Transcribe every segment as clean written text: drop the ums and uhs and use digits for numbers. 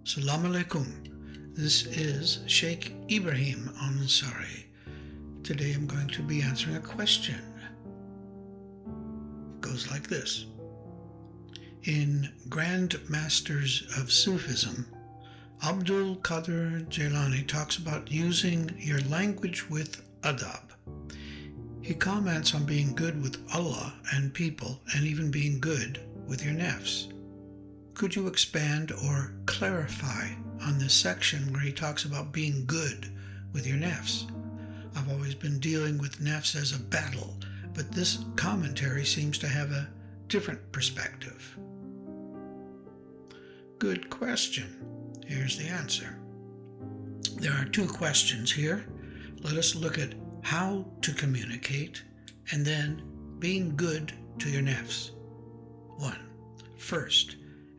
Salaam Alaykum. This is Sheikh Ibrahim Ansari. Today I'm going to be answering a question. It goes like this. In Grand Masters of Sufism, Abdul Qadir Jailani talks about using your language with adab. He comments on being good with Allah and people and even being good with your nafs. Could you expand or clarify on this section where he talks about being good with your nafs? I've always been dealing with nafs as a battle, but this commentary seems to have a different perspective. Good question. Here's the answer. There are two questions here. Let us look at how to communicate and then being good to your nafs. 1. First,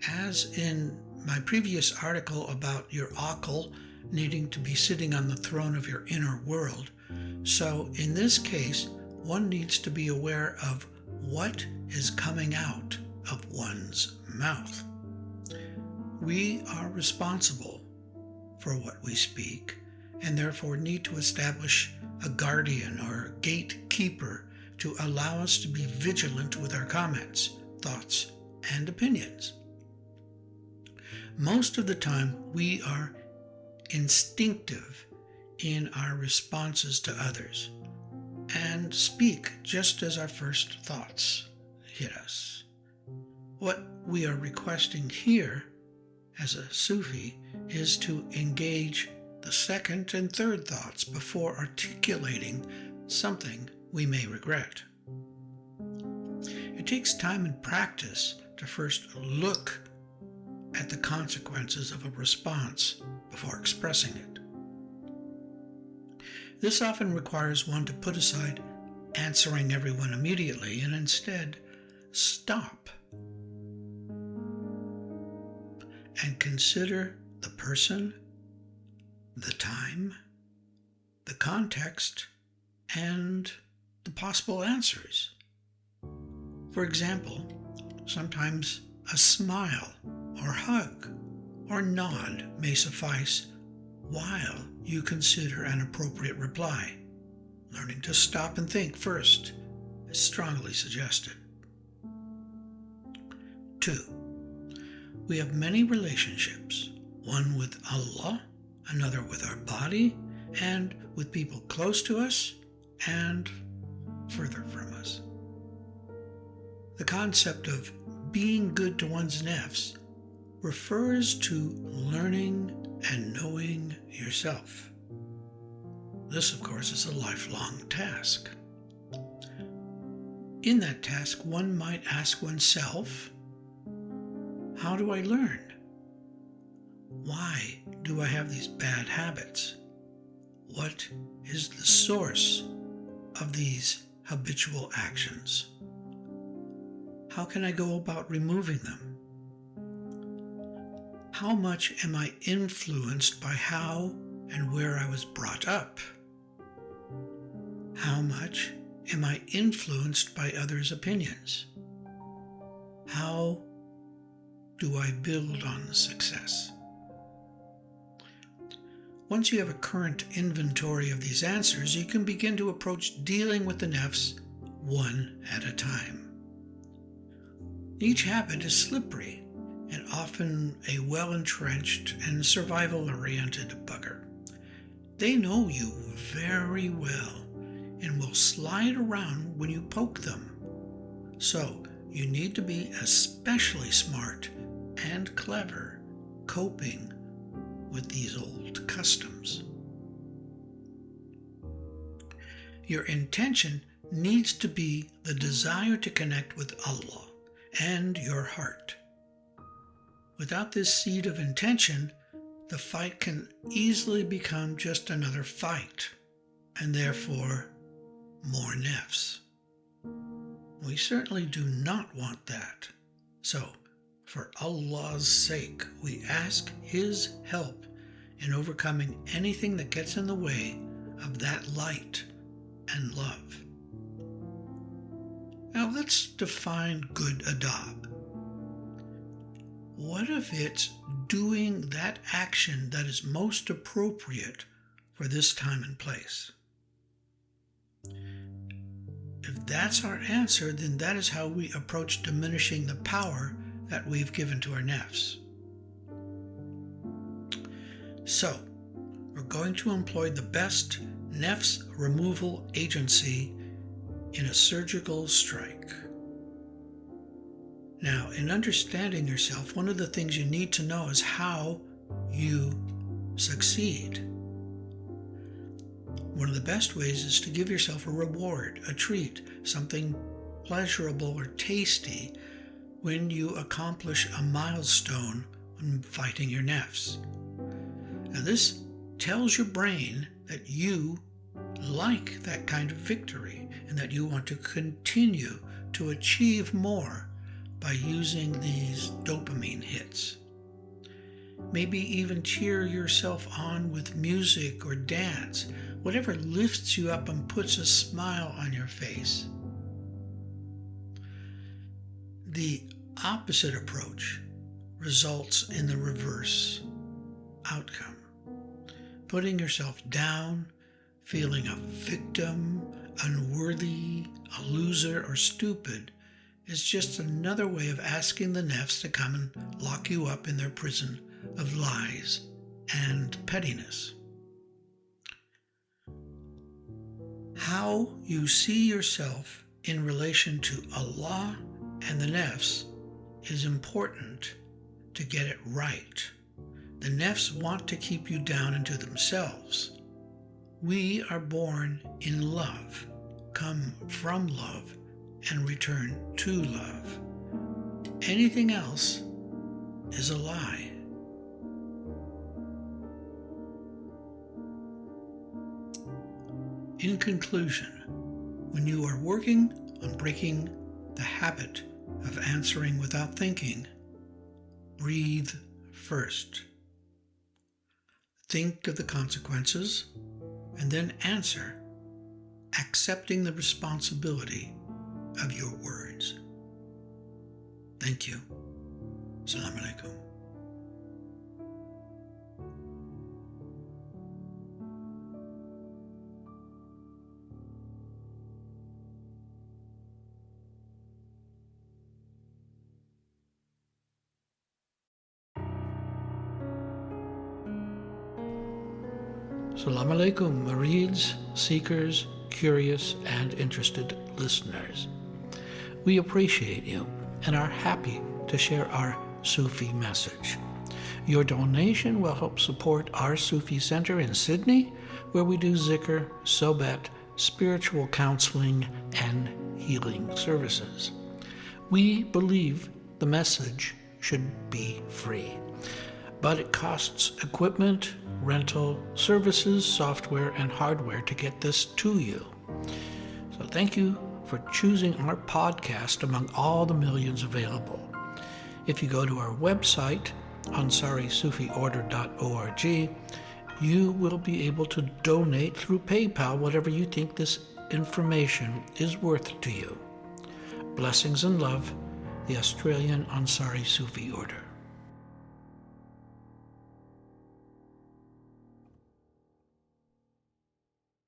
as in my previous article about your aql needing to be sitting on the throne of your inner world, so in this case, one needs to be aware of what is coming out of one's mouth. We are responsible for what we speak and therefore need to establish a guardian or gatekeeper to allow us to be vigilant with our comments, thoughts, and opinions. Most of the time, we are instinctive in our responses to others and speak just as our first thoughts hit us. What we are requesting here as a Sufi is to engage the second and third thoughts before articulating something we may regret. It takes time and practice to first look at the consequences of a response before expressing it. This often requires one to put aside answering everyone immediately and instead stop and consider the person, the time, the context, and the possible answers. For example, sometimes a smile or hug or nod may suffice while you consider an appropriate reply. Learning to stop and think first is strongly suggested. 2. We have many relationships, one with Allah, another with our body, and with people close to us and further from us. The concept of being good to one's nafs refers to learning and knowing yourself. This, of course, is a lifelong task. In that task, one might ask oneself, how do I learn? Why do I have these bad habits? What is the source of these habitual actions? How can I go about removing them? How much am I influenced by how and where I was brought up? How much am I influenced by others' opinions? How do I build on the success? Once you have a current inventory of these answers, you can begin to approach dealing with the nafs one at a time. Each habit is slippery and often a well-entrenched and survival-oriented bugger. They know you very well and will slide around when you poke them. So you need to be especially smart and clever coping with these old customs. Your intention needs to be the desire to connect with Allah and your heart. Without this seed of intention, the fight can easily become just another fight, and therefore more nafs. We certainly do not want that. So, for Allah's sake, we ask His help in overcoming anything that gets in the way of that light and love. Now let's define good adab. what if it's doing that action that is most appropriate for this time and place? If that's our answer, then that is how we approach diminishing the power that we've given to our nafs. So, we're going to employ the best nafs removal agency in a surgical strike. Now, in understanding yourself, one of the things you need to know is how you succeed. One of the best ways is to give yourself a reward, a treat, something pleasurable or tasty when you accomplish a milestone in fighting your nafs. Now, this tells your brain that you like that kind of victory and that you want to continue to achieve more by using these dopamine hits. Maybe even cheer yourself on with music or dance, whatever lifts you up and puts a smile on your face. The opposite approach results in the reverse outcome. Putting yourself down, feeling a victim, unworthy, a loser, or stupid is just another way of asking the nafs to come and lock you up in their prison of lies and pettiness. How you see yourself in relation to Allah and the nafs is important to get it right. The nafs want to keep you down into themselves. We are born in love, come from love, and return to love. Anything else is a lie. In conclusion, when you are working on breaking the habit of answering without thinking, breathe first. Think of the consequences and then answer, accepting the responsibility of your words. Thank you. Salaam Alaykum. Salaam Alaykum, murids, seekers, curious, and interested listeners. We appreciate you and are happy to share our Sufi message. Your donation will help support our Sufi Center in Sydney, where we do zikr, sohbet, spiritual counseling, and healing services. We believe the message should be free, but it costs equipment, rental, services, software, and hardware to get this to you. So thank you for choosing our podcast among all the millions available. If you go to our website, ansarisufiorder.org, you will be able to donate through PayPal whatever you think this information is worth to you. Blessings and love, the Australian Ansari Sufi Order.